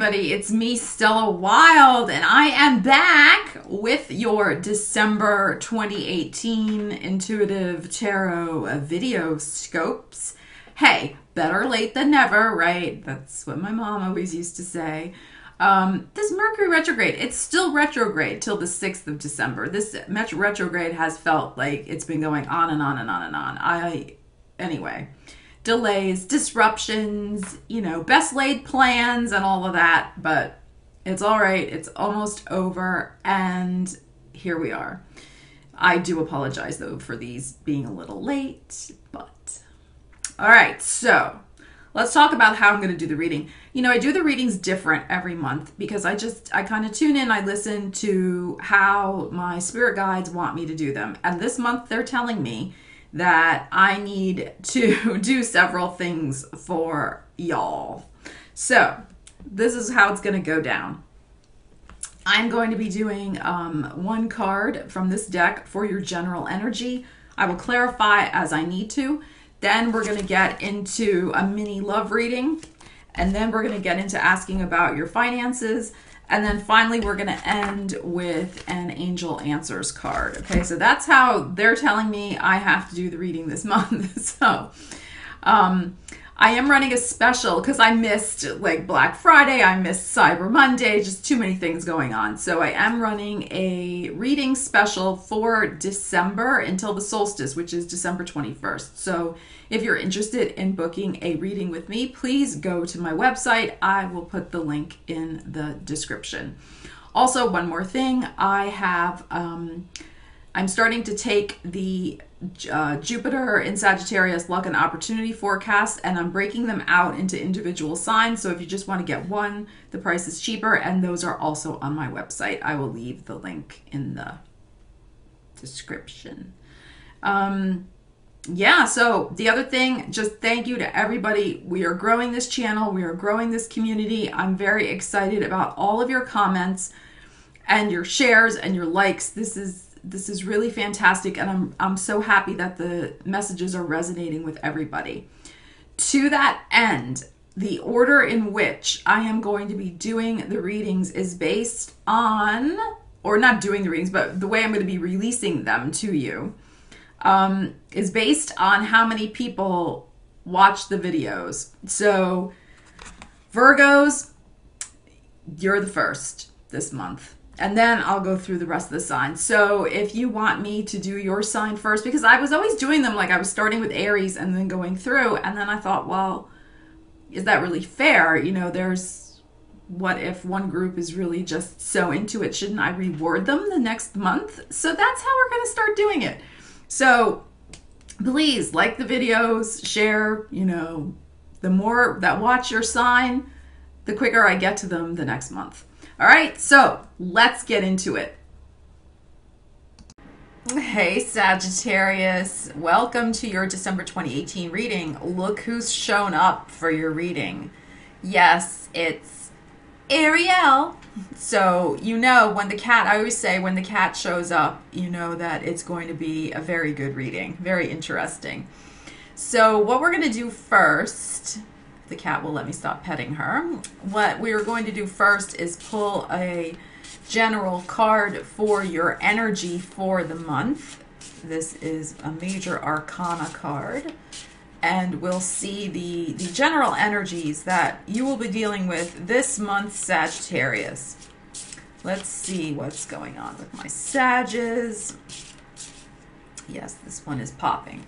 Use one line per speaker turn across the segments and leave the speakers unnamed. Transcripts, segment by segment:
everybody. It's me, Stella Wilde, and I am back with your December 2018 Intuitive Tarot video scopes. Hey, better late than never, right? That's what my mom always used to say. This Mercury retrograde, it's still retrograde till the 6th of December. This retrograde has felt like it's been going on and on and on and on. Anyway, delays, disruptions, best laid plans and all of that, but it's all right. It's almost over, and here we are. I do apologize, though, for these being a little late, but all right, so let's talk about how I'm going to do the reading. I do the readings different every month because I kind of tune in, I listen to how my spirit guides want me to do them. And this month they're telling me that I need to do several things for y'all. So this is how it's going to go down. I'm going to be doing one card from this deck for your general energy. I will clarify as I need to. Then we're going to get into a mini love reading. And then we're going to get into asking about your finances. And then finally, we're going to end with an angel answers card. Okay, so that's how they're telling me I have to do the reading this month. So I am running a special because I missed like Black Friday. I missed Cyber Monday, just too many things going on. So I am running a reading special for December until the solstice, which is December 21st. So if you're interested in booking a reading with me, please go to my website. I will put the link in the description. Also, one more thing, I'm starting to take the Jupiter in Sagittarius luck and opportunity forecast, and I'm breaking them out into individual signs. So if you just want to get one, the price is cheaper, and those are also on my website. I will leave the link in the description. Yeah, so the other thing, just thank you to everybody. We are growing this channel. We are growing this community. I'm very excited about all of your comments and your shares and your likes. This is really fantastic, and I'm so happy that the messages are resonating with everybody. To that end, the order in which I am going to be doing the readings is based on, or not doing the readings, but the way I'm going to be releasing them to you is based on how many people watch the videos. So Virgos, you're the first this month. And then I'll go through the rest of the signs. So if you want me to do your sign first, because I was always doing them, like I was starting with Aries and then going through, and then I thought, well, is that really fair? What if one group is really just so into it? Shouldn't I reward them the next month? So that's how we're going to start doing it. So please like the videos, share, the more that watch your sign, the quicker I get to them the next month. All right, so let's get into it. Hey, Sagittarius. Welcome to your December 2018 reading. Look who's shown up for your reading. Yes, it's Ariel. So, when the cat, I always say when the cat shows up, that it's going to be a very good reading, very interesting. So what we're going to do first, the cat will let me stop petting her. What we're going to do first is pull a general card for your energy for the month. This is a major arcana card, and we'll see the general energies that you will be dealing with this month, Sagittarius. Let's see what's going on with my Sages. Yes, this one is popping.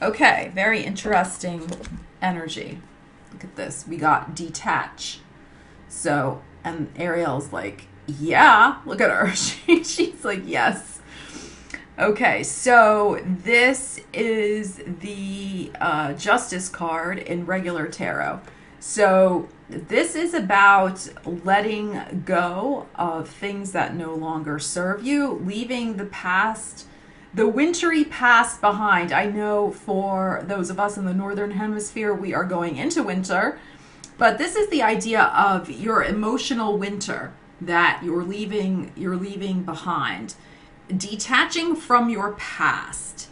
Okay, very interesting energy. Look at this. We got detach. So, and Ariel's like, yeah, look at her. She's like, yes. Okay, so this is the Justice card in regular tarot. So this is about letting go of things that no longer serve you, leaving the past, the wintry past behind. I know for those of us in the Northern Hemisphere, we are going into winter, but this is the idea of your emotional winter that you're leaving behind, detaching from your past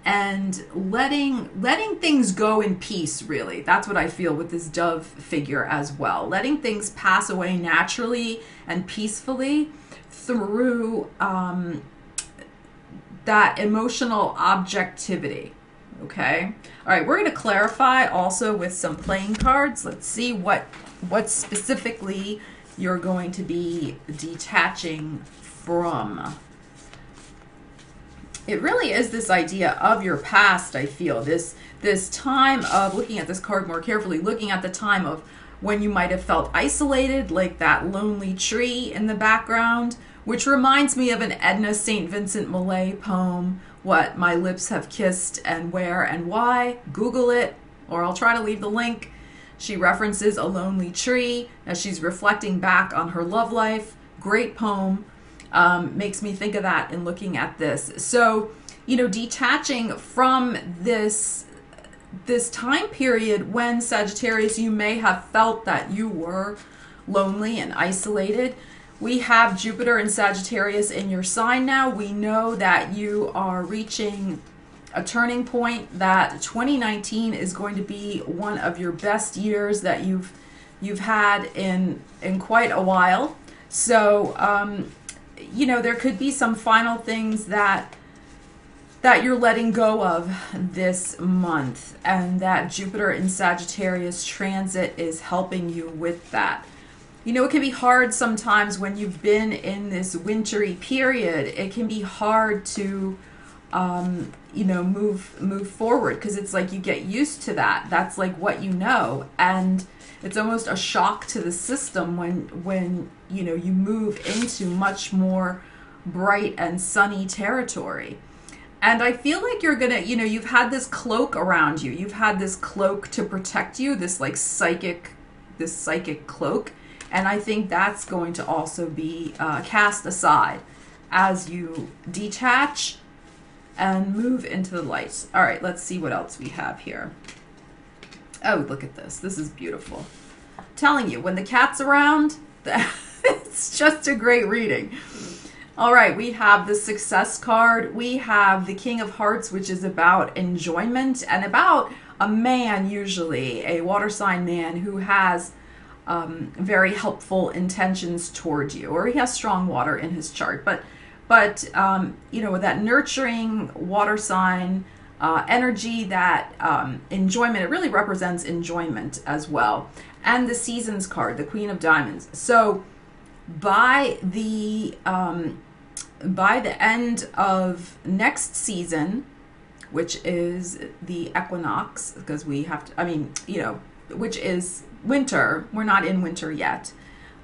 and letting things go in peace, really. That's what I feel with this dove figure as well. Letting things pass away naturally and peacefully through that emotional objectivity. Okay. All right. We're going to clarify also with some playing cards. Let's see what specifically you're going to be detaching from. It really is this idea of your past, I feel. This time of looking at this card more carefully, looking at the time of when you might have felt isolated, like that lonely tree in the background, which reminds me of an Edna St. Vincent Millay poem, What My Lips Have Kissed and Where and Why. Google it, or I'll try to leave the link. She references a lonely tree as she's reflecting back on her love life. Great poem. Makes me think of that in looking at this. So, detaching from this time period when, Sagittarius, you may have felt that you were lonely and isolated. We have Jupiter and Sagittarius in your sign now. We know that you are reaching a turning point, that 2019 is going to be one of your best years that you've had in quite a while. So, there could be some final things that you're letting go of this month, and that Jupiter in Sagittarius transit is helping you with that. It can be hard sometimes when you've been in this wintry period. It can be hard to, move forward, because it's like you get used to that. That's like what you know, and it's almost a shock to the system when you move into much more bright and sunny territory. And I feel like you're gonna, you've had this cloak around you. You've had this cloak to protect you, this psychic cloak. And I think that's going to also be cast aside as you detach and move into the light. All right, let's see what else we have here. Oh, look at this. This is beautiful. I'm telling you, when the cat's around, it's just a great reading. All right, we have the Success card. We have the King of Hearts, which is about enjoyment and about a man, usually a water sign man, who has very helpful intentions toward you, or he has strong water in his chart. But with that nurturing water sign energy, that enjoyment, it really represents enjoyment as well. And the Seasons card, the Queen of Diamonds. So by the end of next season, which is the equinox, because we have to, which is winter. We're not in winter yet,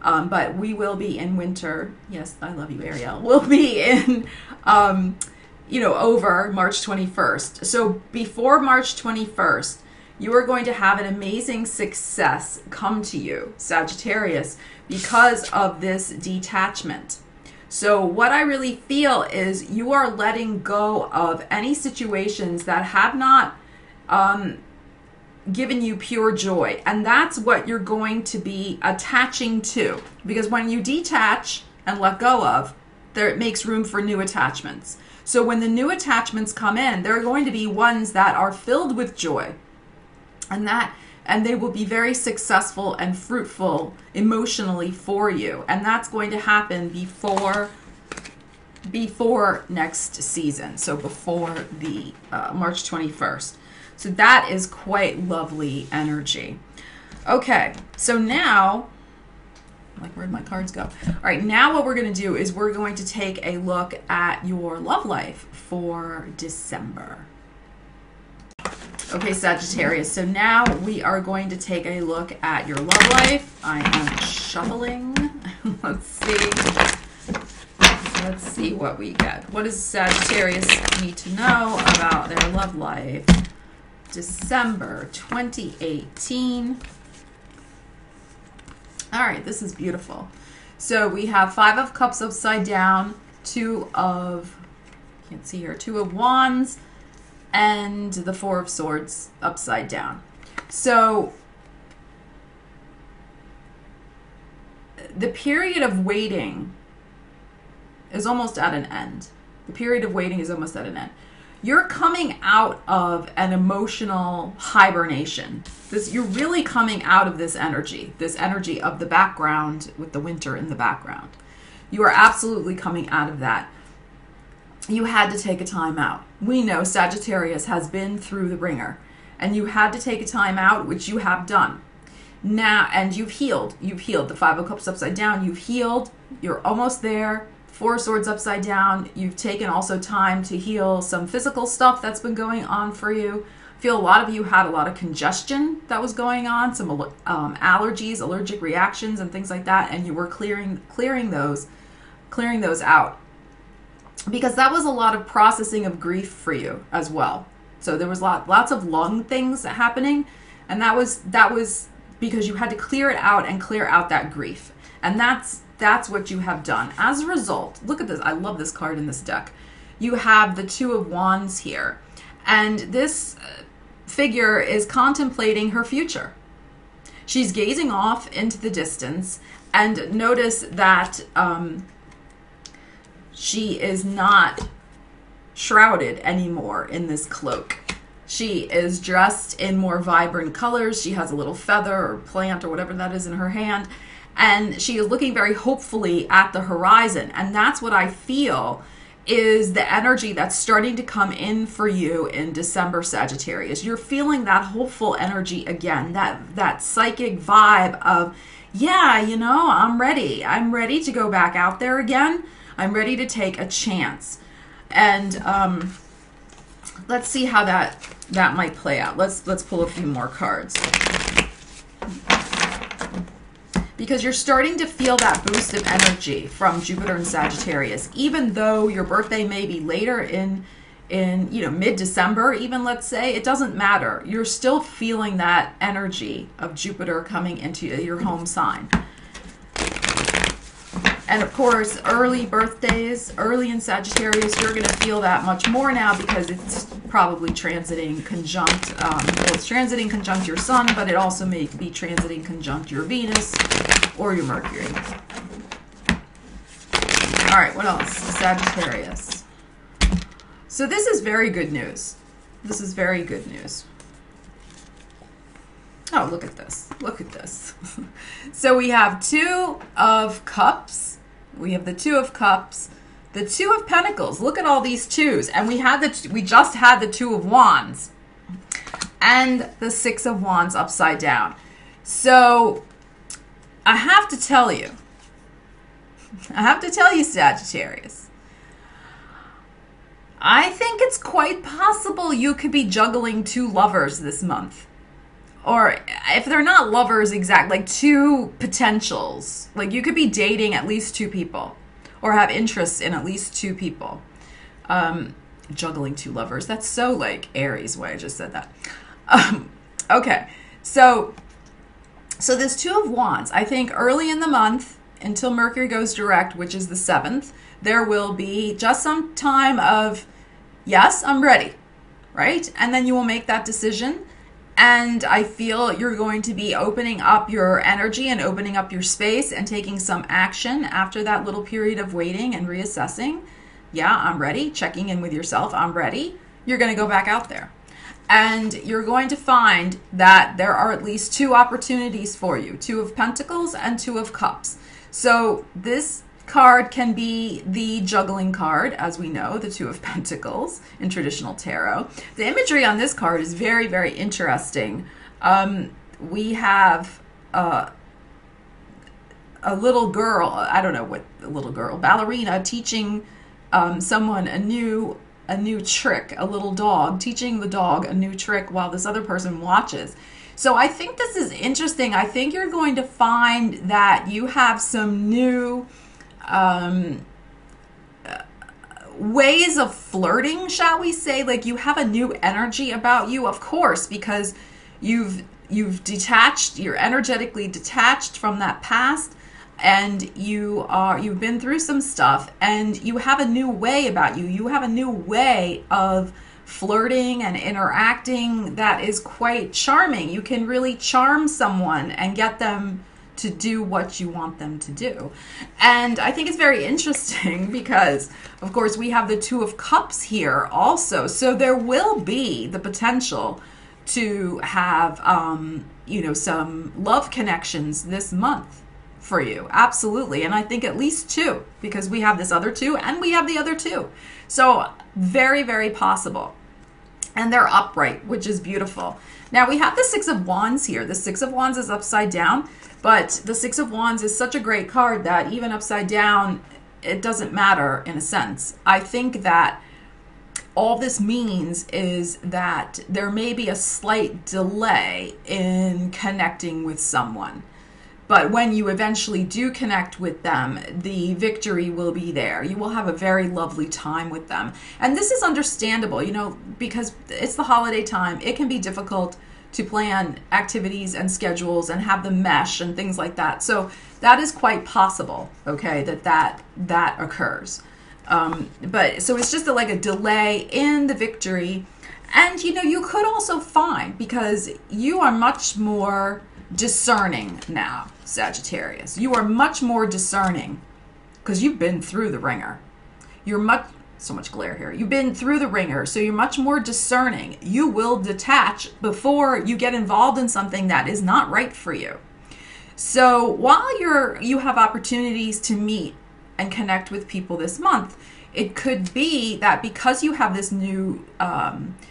but we will be in winter. Yes, I love you, Ariel. We'll be in, over March 21st. So before March 21st, you are going to have an amazing success come to you, Sagittarius, because of this detachment. So what I really feel is you are letting go of any situations that have not given you pure joy. And that's what you're going to be attaching to. Because when you detach and let go of, it makes room for new attachments. So when the new attachments come in, there are going to be ones that are filled with joy. And they will be very successful and fruitful emotionally for you. And that's going to happen before next season. So before the March 21st. So that is quite lovely energy. Okay, so now, where'd my cards go? All right, now what we're going to do is we're going to take a look at your love life for December. Okay, Sagittarius, so now we are going to take a look at your love life. I am shuffling. Let's see what we get. What does Sagittarius need to know about their love life? December 2018. All right, this is beautiful. So we have 5 of Cups upside down, 2 of, can't see here, 2 of Wands, and the 4 of Swords upside down. So the period of waiting is almost at an end. The period of waiting is almost at an end. You're coming out of an emotional hibernation. You're really coming out of this energy of the background with the winter in the background. You are absolutely coming out of that. You had to take a time out. We know Sagittarius has been through the ringer, and you had to take a time out, which you have done. Now, and you've healed. You've healed. The Five of Cups upside down, you've healed. You're almost there. Four of Swords upside down. You've taken also time to heal some physical stuff that's been going on for you. I feel a lot of you had a lot of congestion that was going on, some allergies, allergic reactions, and things like that, and you were clearing those out, because that was a lot of processing of grief for you as well. So there was lots of lung things happening, and that was because you had to clear it out and clear out that grief, and that's what you have done. As a result, look at this. I love this card in this deck. You have the Two of Wands here, and this figure is contemplating her future. She's gazing off into the distance, and notice that she is not shrouded anymore in this cloak. She is dressed in more vibrant colors. She has a little feather or plant or whatever that is in her hand, and she is looking very hopefully at the horizon. And that's what I feel is the energy that's starting to come in for you in December, Sagittarius. You're feeling that hopeful energy again, that psychic vibe of, yeah, you know, I'm ready. I'm ready to go back out there again. I'm ready to take a chance. And let's see how that might play out. Let's pull a few more cards. Because you're starting to feel that boost of energy from Jupiter and Sagittarius, even though your birthday may be later in mid-December, even, let's say. It doesn't matter. You're still feeling that energy of Jupiter coming into your home sign. And of course, early birthdays, early in Sagittarius, you're going to feel that much more now, because it's probably transiting conjunct, it's transiting conjunct your Sun, but it also may be transiting conjunct your Venus or your Mercury. All right, what else? Sagittarius. So this is very good news. This is very good news. Oh, look at this. Look at this. So we have Two of Cups. We have the Two of Cups. The Two of Pentacles. Look at all these twos. And we just had the Two of Wands. And the Six of Wands upside down. So I have to tell you, Sagittarius, I think it's quite possible you could be juggling two lovers this month. Or if they're not lovers exactly, like two potentials. Like you could be dating at least two people, or have interest in at least two people. Juggling two lovers. That's so like Aries way I just said that. Okay, so this Two of Wands, I think early in the month, until Mercury goes direct, which is the 7th, there will be just some time of, yes, I'm ready, right? And then you will make that decision. And I feel you're going to be opening up your energy and opening up your space and taking some action after that little period of waiting and reassessing. Yeah, I'm ready. Checking in with yourself. I'm ready. You're going to go back out there. And you're going to find that there are at least two opportunities for you. Two of Pentacles and Two of Cups. So this card can be the juggling card, as we know, the Two of Pentacles in traditional tarot. The imagery on this card is very, very interesting. We have a little girl, I don't know what, a little girl, ballerina, teaching someone a new trick, a little dog, teaching the dog a new trick while this other person watches. So I think this is interesting. I think you're going to find that you have some new ways of flirting, shall we say. Like you have a new energy about you, of course, because you've detached, you're energetically detached from that past, and you've been through some stuff, and you have a new way about you. You have a new way of flirting and interacting that is quite charming. You can really charm someone and get them to do what you want them to do. And I think it's very interesting because, of course, we have the Two of Cups here also. So there will be the potential to have, you know, some love connections this month for you. Absolutely. And I think at least two, because we have this other two and we have the other two. So very, very possible. And they're upright, which is beautiful. Now we have the Six of Wands here. The Six of Wands is upside down, but the Six of Wands is such a great card that even upside down, it doesn't matter in a sense. I think that all this means is that there may be a slight delay in connecting with someone. But when you eventually do connect with them, the victory will be there. You will have a very lovely time with them. And this is understandable, you know, because it's the holiday time. It can be difficult to plan activities and schedules and have them mesh and things like that. So that is quite possible, okay, that occurs. But so it's just like a delay in the victory. And, you know, you could also find, because you are much more discerning now, Sagittarius. You are much more discerning because you've been through the ringer. So much glare here. You've been through the ringer, so you're much more discerning. You will detach before you get involved in something that is not right for you. So while you have opportunities to meet and connect with people this month, it could be that because you have this new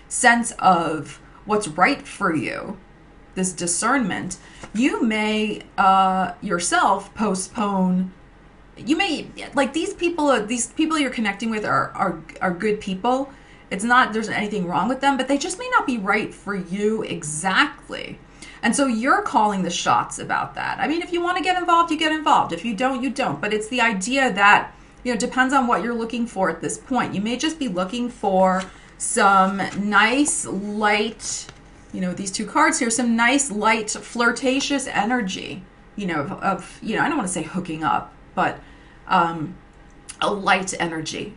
sense of what's right for you, this discernment, you may yourself postpone. You may, like, these people you're connecting with are good people. It's not there's anything wrong with them, but they just may not be right for you exactly. And so you're calling the shots about that. I mean, if you want to get involved, you get involved. If you don't, you don't. But it's the idea that, you know, it depends on what you're looking for at this point. You may just be looking for some nice, light, you know, these two cards here, some nice, light, flirtatious energy, you know, of you know, I don't want to say hooking up, but a light energy,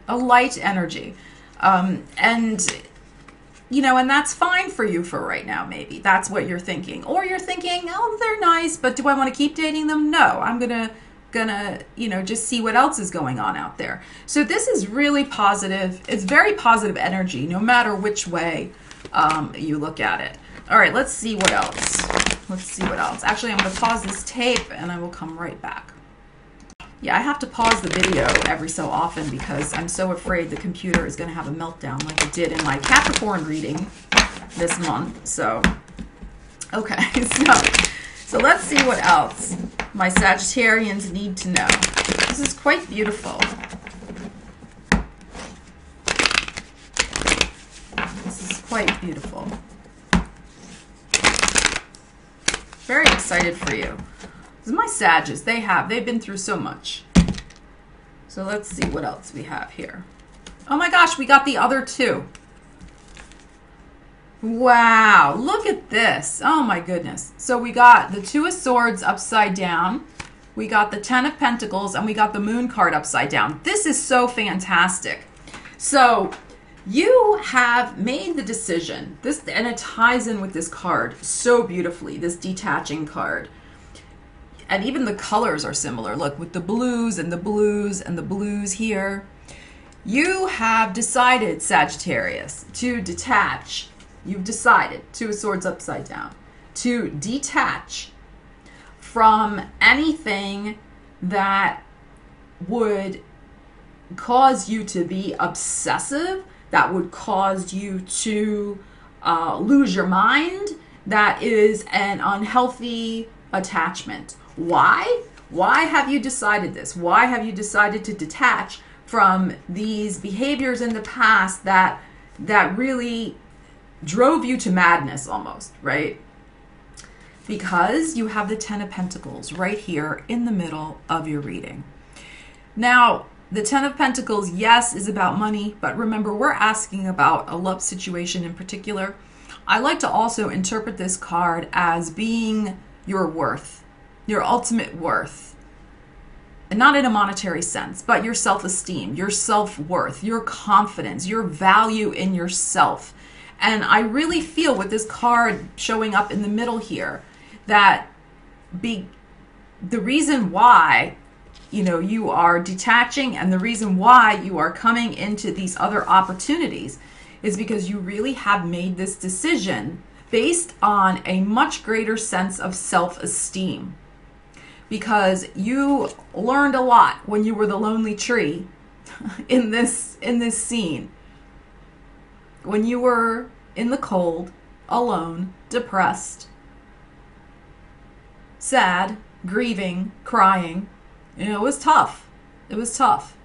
and, you know, and that's fine for you for right now. Maybe that's what you're thinking, or you're thinking, oh, they're nice, but do I want to keep dating them? No, I'm gonna, you know, just see what else is going on out there. So this is really positive. It's very positive energy, no matter which way you look at it. All right, let's see what else. Actually, I'm going to pause this tape and I will come right back. Yeah, I have to pause the video every so often because I'm so afraid the computer is going to have a meltdown like it did in my Capricorn reading this month. So, okay, so let's see what else my Sagittarians need to know. This is quite beautiful. This is quite beautiful. Very excited for you. This is my Sages. They've been through so much. So let's see what else we have here. Oh my gosh, we got the other two. Wow, look at this. Oh my goodness. So we got the Two of Swords upside down. We got the Ten of Pentacles, and we got the Moon card upside down. This is so fantastic. So you have made the decision. And it ties in with this card so beautifully, this detaching card. And even the colors are similar. Look, with the blues and the blues and the blues here. You have decided, Sagittarius, to detach. You've decided, Two of Swords upside down, to detach from anything that would cause you to be obsessive, that would cause you to lose your mind, that is an unhealthy attachment. Why? Why have you decided this? Why have you decided to detach from these behaviors in the past that really drove you to madness almost, right? Because you have the Ten of Pentacles right here in the middle of your reading. Now, the Ten of Pentacles, yes, is about money, but remember, we're asking about a love situation in particular. I like to also interpret this card as being your worth, your ultimate worth. And not in a monetary sense, but your self-esteem, your self-worth, your confidence, your value in yourself. And I really feel with this card showing up in the middle here that the reason why, you know, you are detaching and the reason why you are coming into these other opportunities is because you really have made this decision based on a much greater sense of self-esteem. Because you learned a lot when you were the lonely tree in this scene. When you were in the cold, alone, depressed, sad, grieving, crying. You know, it was tough. It was tough.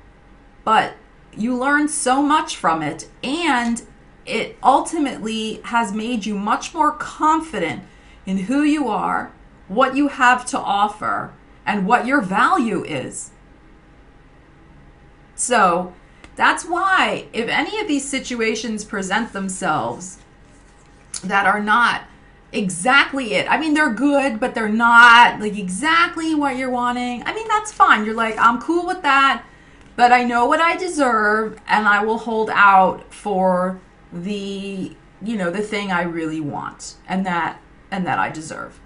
But you learned so much from it, and it ultimately has made you much more confident in who you are, what you have to offer, and what your value is. So that's why if any of these situations present themselves that are not exactly it, I mean, they're good, but they're not like exactly what you're wanting, I mean, that's fine. You're like, I'm cool with that, but I know what I deserve, and I will hold out for the, you know, the thing I really want and that I deserve.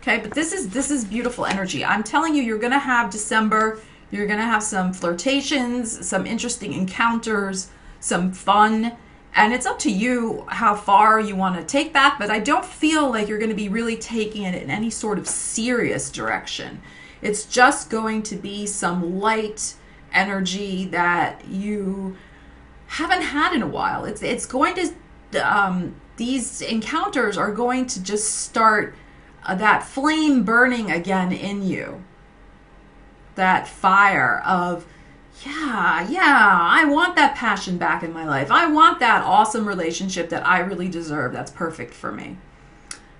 Okay, but this is beautiful energy. I'm telling you, you're going to have December. You're going to have some flirtations, some interesting encounters, some fun. And it's up to you how far you want to take that. But I don't feel like you're going to be really taking it in any sort of serious direction. It's just going to be some light energy that you haven't had in a while. It's going to, these encounters are going to just start that flame burning again in you. That fire of, yeah, I want that passion back in my life. I want that awesome relationship that I really deserve. That's perfect for me.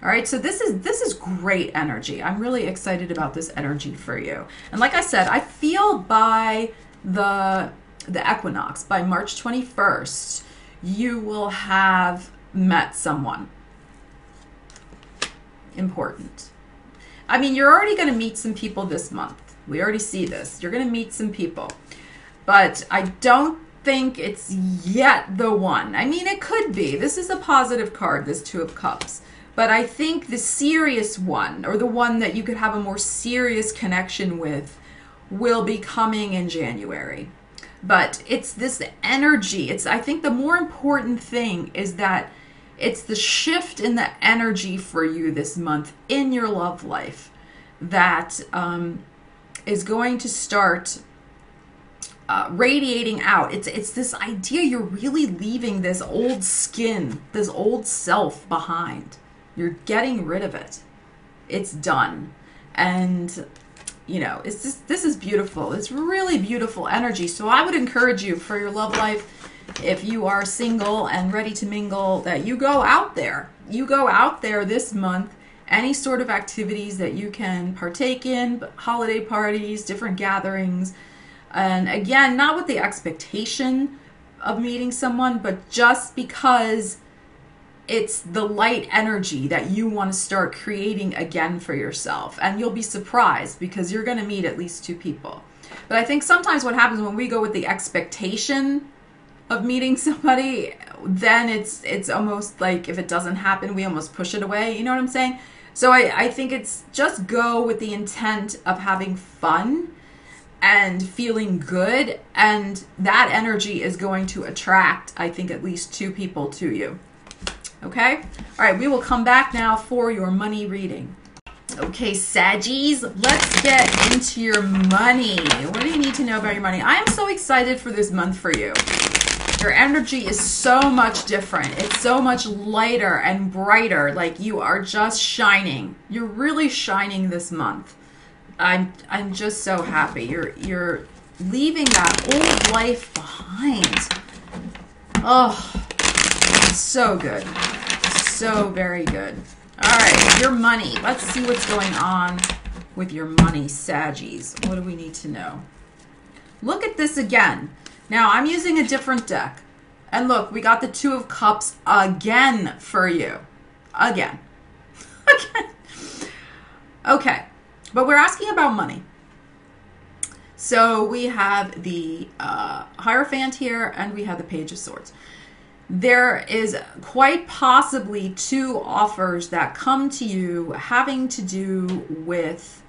All right, so this is great energy. I'm really excited about this energy for you. And like I said, I feel by the equinox, by March 21st, you will have met someone important. I mean, you're already going to meet some people this month. We already see this. You're going to meet some people. But I don't think it's yet the one. I mean, it could be. This is a positive card, this Two of Cups. But I think the serious one, or the one that you could have a more serious connection with, will be coming in January. But it's this energy. I think the more important thing is that it's the shift in the energy for you this month in your love life that is going to start radiating out. It's this idea you're really leaving this old skin, this old self behind. You're getting rid of it. It's done. And, you know, this is beautiful. It's really beautiful energy. So I would encourage you for your love life, if you are single and ready to mingle, that you go out there. You go out there this month, any sort of activities that you can partake in, holiday parties, different gatherings. And again, not with the expectation of meeting someone, but just because it's the light energy that you want to start creating again for yourself. And you'll be surprised because you're going to meet at least two people. But I think sometimes what happens when we go with the expectation of meeting somebody, then it's almost like if it doesn't happen, we almost push it away. You know what I'm saying? So I think it's just go with the intent of having fun and feeling good. And that energy is going to attract, I think, at least two people to you. Okay? All right, we will come back now for your money reading. Okay, Saggies, let's get into your money. What do you need to know about your money? I am so excited for this month for you. Your energy is so much different. It's so much lighter and brighter. Like you are just shining. You're really shining this month. I'm just so happy. You're leaving that old life behind. Oh, so good. So very good. All right, your money. Let's see what's going on with your money, Saggies. What do we need to know? Look at this again. Now, I'm using a different deck. And look, we got the Two of Cups again for you. Again. Again. Okay. But we're asking about money. So we have the Hierophant here, and we have the Page of Swords. There is quite possibly two offers that come to you having to do with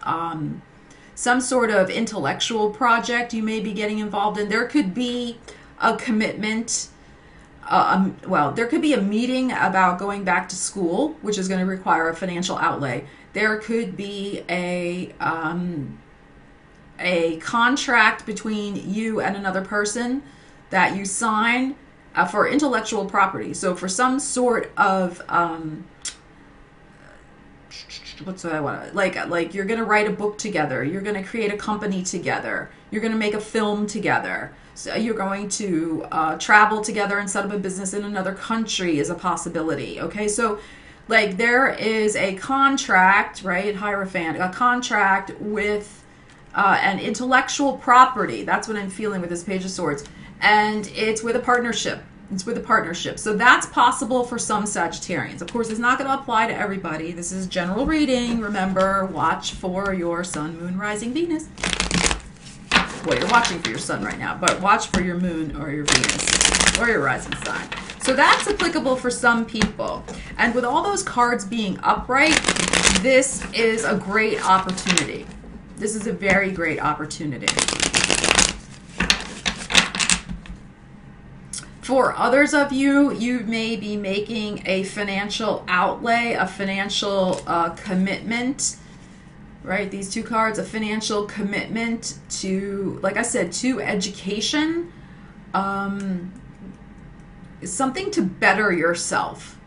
some sort of intellectual project you may be getting involved in. There could be a commitment. Well, there could be a meeting about going back to school, which is going to require a financial outlay. There could be a contract between you and another person that you sign for intellectual property. So for some sort of what's what I want, like you're going to write a book together, you're going to create a company together, you're going to make a film together. So you're going to travel together and set up a business in another country is a possibility. Okay, so like there is a contract, right? Hierophant, a contract with an intellectual property. That's what I'm feeling with this Page of Swords. And it's with a partnership. It's with a partnership. So that's possible for some Sagittarians. Of course, it's not going to apply to everybody. This is general reading. Remember, watch for your sun, moon, rising, Venus. Well, you're watching for your sun right now, but watch for your moon or your Venus or your rising sign. So that's applicable for some people. And with all those cards being upright, this is a great opportunity. This is a very great opportunity. For others of you, you may be making a financial outlay, a financial commitment. Right, these two cards, a financial commitment to, like I said, to education, something to better yourself.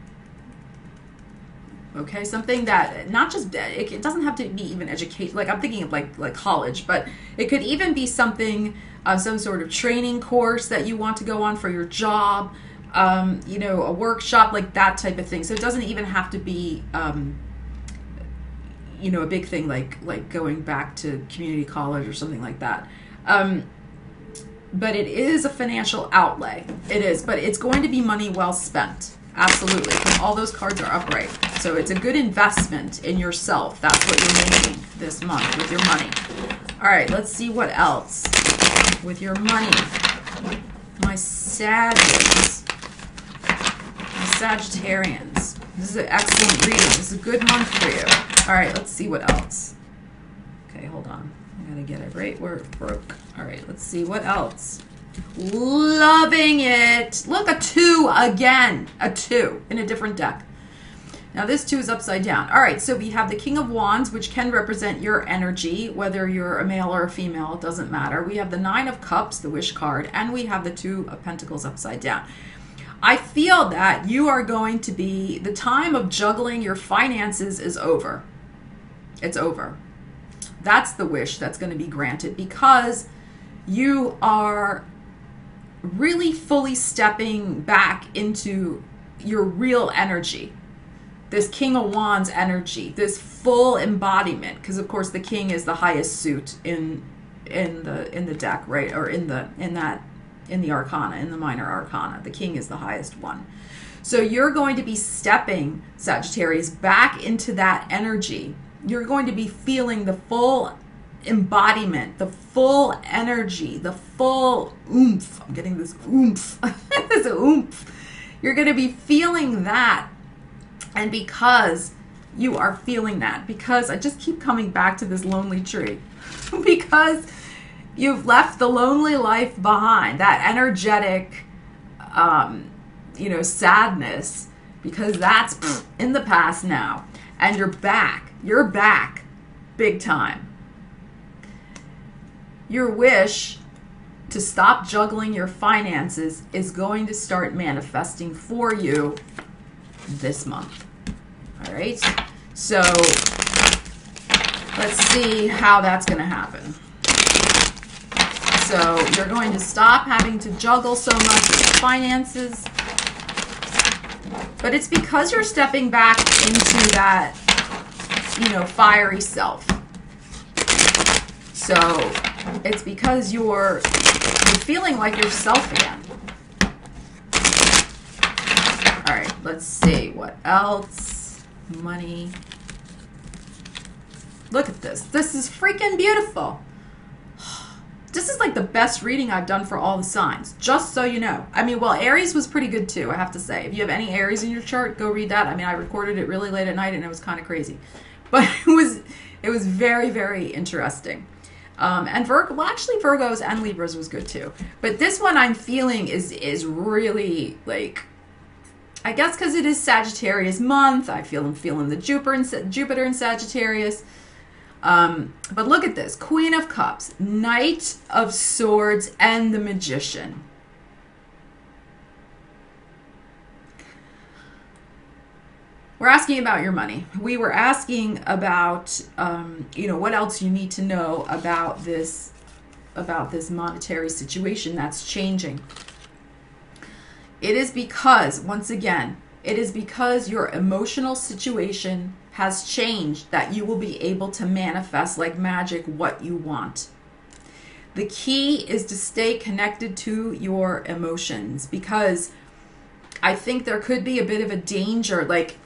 Okay, something that not just, it doesn't have to be even education, like I'm thinking of like college, but it could even be something, some sort of training course that you want to go on for your job, you know, a workshop, like that type of thing. So it doesn't even have to be, you know, a big thing like going back to community college or something like that. But it is a financial outlay. It is, but it's going to be money well spent. Absolutely. All those cards are upright. So it's a good investment in yourself. That's what you're making this month with your money. All right, let's see what else with your money. My Sagittarius. My Sagittarians. This is an excellent reading. This is a good month for you. All right, let's see what else. Okay, hold on. I gotta get it right where it broke. All right, let's see what else. Loving it. Look, a 2 again. A 2 in a different deck. Now this 2 is upside down. All right, so we have the King of Wands, which can represent your energy, whether you're a male or a female, it doesn't matter. We have the 9 of Cups, the Wish card, and we have the 2 of Pentacles upside down. I feel that you are going to be, the time of juggling your finances is over. It's over. That's the wish that's going to be granted because you are really fully stepping back into your real energy. This King of Wands energy, this full embodiment, because of course the King is the highest suit in the deck, right? Or in the Arcana, in the minor Arcana. The King is the highest one. So you're going to be stepping, Sagittarius, back into that energy. You're going to be feeling the full embodiment, the full energy, the full oomph. I'm getting this oomph. This oomph. You're going to be feeling that. And because you are feeling that, because I just keep coming back to this lonely tree, because you've left the lonely life behind, that energetic, you know, sadness, because that's in the past now. And you're back big time. Your wish to stop juggling your finances is going to start manifesting for you this month. All right. So let's see how that's going to happen. So you're going to stop having to juggle so much with finances. But it's because you're stepping back into that, you know, fiery self. So it's because you're feeling like yourself again. All right, let's see what else. Money. Look at this. This is freaking beautiful. This is like the best reading I've done for all the signs, just so you know. I mean, well, Aries was pretty good too, I have to say. If you have any Aries in your chart, go read that. I mean, I recorded it really late at night and it was kind of crazy. But it was very, very interesting. And Virgo, well, actually Virgos and Libras was good too. But this one I'm feeling is really like, I guess because it is Sagittarius month, I'm feeling the Jupiter in Sagittarius. But look at this, Queen of Cups, Knight of Swords, and the Magician. We're asking about your money. We were asking about, what else you need to know about this monetary situation that's changing. It is because, once again, it is because your emotional situation has changed that you will be able to manifest like magic what you want. The key is to stay connected to your emotions, because I think there could be a bit of a danger, like,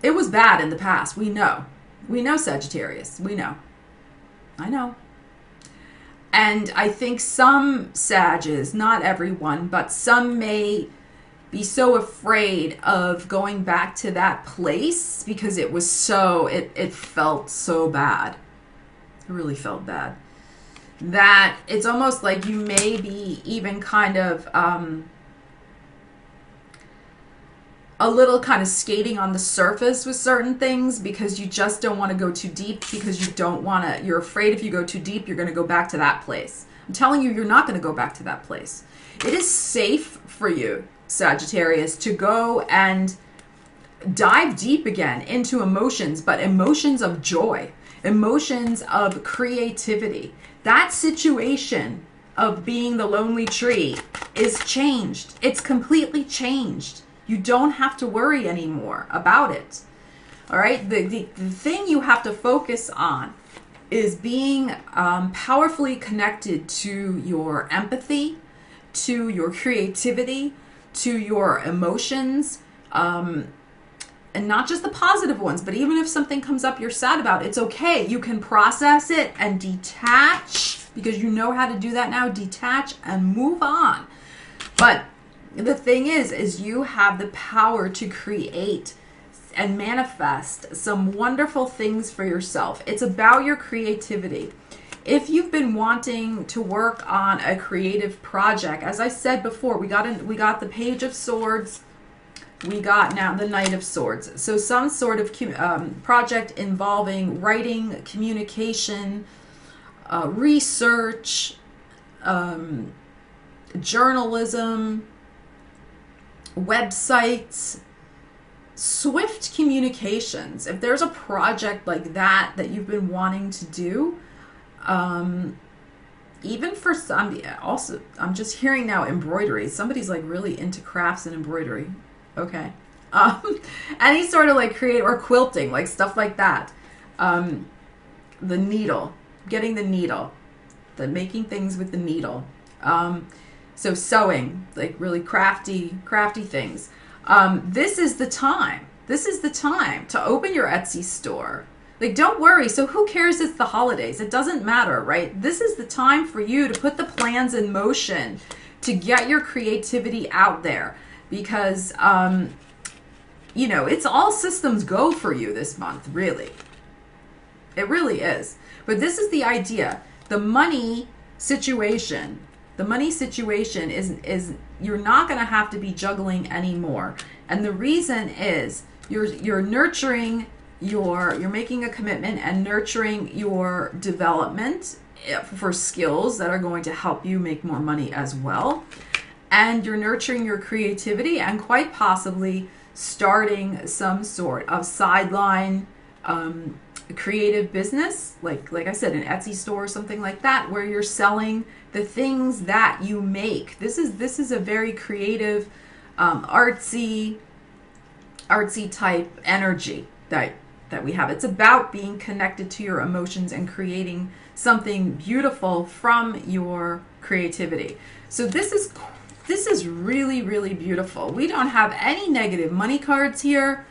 it was bad in the past. We know. We know, Sagittarius. We know. I know. And I think some Sages, not everyone, but some may be so afraid of going back to that place because it was so, it felt so bad. It really felt bad. That it's almost like you may be even kind of a little kind of skating on the surface with certain things because you just don't want to go too deep, because you don't want to, you're afraid if you go too deep, you're going to go back to that place. I'm telling you, you're not going to go back to that place. It is safe for you, Sagittarius, to go and dive deep again into emotions, but emotions of joy, emotions of creativity. That situation of being the lonely tree is changed. It's completely changed. You don't have to worry anymore about it. All right. The thing you have to focus on is being powerfully connected to your empathy, to your creativity, to your emotions, and not just the positive ones, but even if something comes up you're sad about, it's okay. You can process it and detach, because you know how to do that now. Detach and move on. But the thing is you have the power to create and manifest some wonderful things for yourself. It's about your creativity. If you've been wanting to work on a creative project, as I said before, we got the Page of Swords, we got now the Knight of Swords. So some sort of project involving writing, communication, research, journalism, websites, swift communications. If there's a project like that that you've been wanting to do, even for some, also, I'm just hearing now embroidery. Somebody's like really into crafts and embroidery. Okay. Any sort of like create or quilting, like stuff like that. The needle, getting the needle, making things with the needle. So sewing, like really crafty things. This is the time. This is the time to open your Etsy store. Like, don't worry. So who cares? It's the holidays. It doesn't matter, right? This is the time for you to put the plans in motion to get your creativity out there, because, it's all systems go for you this month, really. It really is. But this is the idea. The money situation is you're not going to have to be juggling anymore. And the reason is you're nurturing you're making a commitment and nurturing your development for skills that are going to help you make more money as well. And you're nurturing your creativity and quite possibly starting some sort of sideline creative business, like I said, an Etsy store or something like that, where you're selling the things that you make. This is a very creative, artsy type energy that we have. It's about being connected to your emotions and creating something beautiful from your creativity. So this is really, really beautiful. We don't have any negative money cards here.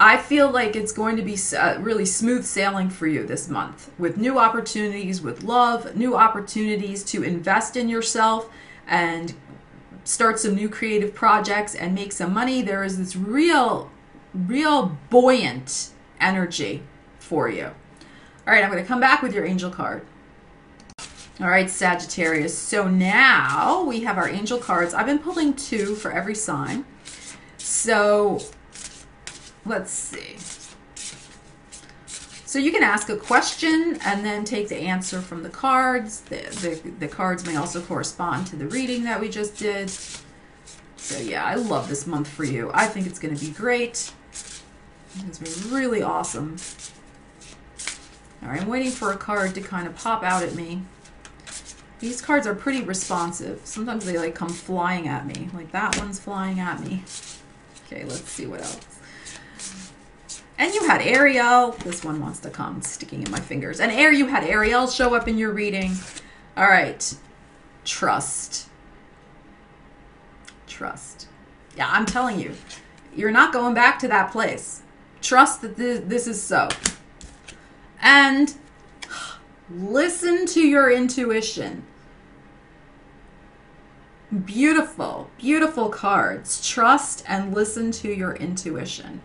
I feel like it's going to be really smooth sailing for you this month, with new opportunities, with love, new opportunities to invest in yourself and start some new creative projects and make some money. There is this real buoyant energy for you. All right, I'm going to come back with your angel card. All right, Sagittarius. So now we have our angel cards. I've been pulling 2 for every sign. So let's see. So you can ask a question and then take the answer from the cards. The cards may also correspond to the reading that we just did. So yeah, I love this month for you. I think it's going to be great. It's going to be really awesome. All right, I'm waiting for a card to kind of pop out at me. These cards are pretty responsive. Sometimes they like come flying at me. Like that one's flying at me. Okay, let's see what else. And you had Ariel. This one wants to come sticking in my fingers. And you had Ariel show up in your reading. All right. Trust. Trust. Yeah, I'm telling you. You're not going back to that place. Trust that this is so. And listen to your intuition. Beautiful, beautiful cards. Trust and listen to your intuition.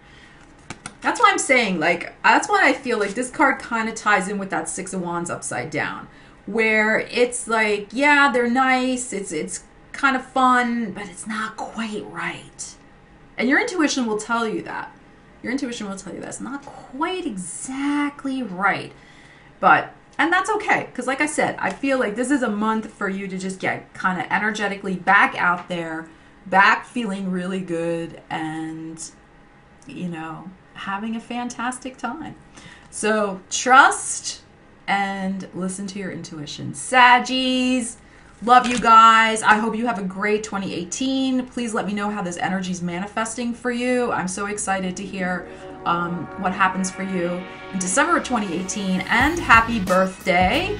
That's what I'm saying. Like, that's what I feel like this card kind of ties in with that 6 of Wands upside down, where it's like, yeah, they're nice. It's kind of fun, but it's not quite right. And your intuition will tell you that. Your intuition will tell you that's not quite exactly right. And that's okay. Because like I said, I feel like this is a month for you to just get kind of energetically back out there, back feeling really good and, you know, having a fantastic time. So trust and listen to your intuition. Saggies, love you guys. I hope you have a great 2018. Please let me know how this energy is manifesting for you. I'm so excited to hear what happens for you in December of 2018. And happy birthday.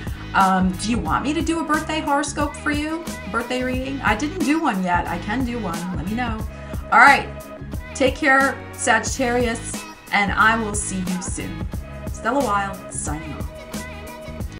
Do you want me to do a birthday horoscope for you? Birthday reading? I didn't do one yet. I can do one. Let me know. All right. Take care, Sagittarius, and I will see you soon. Stella Wilde, signing off.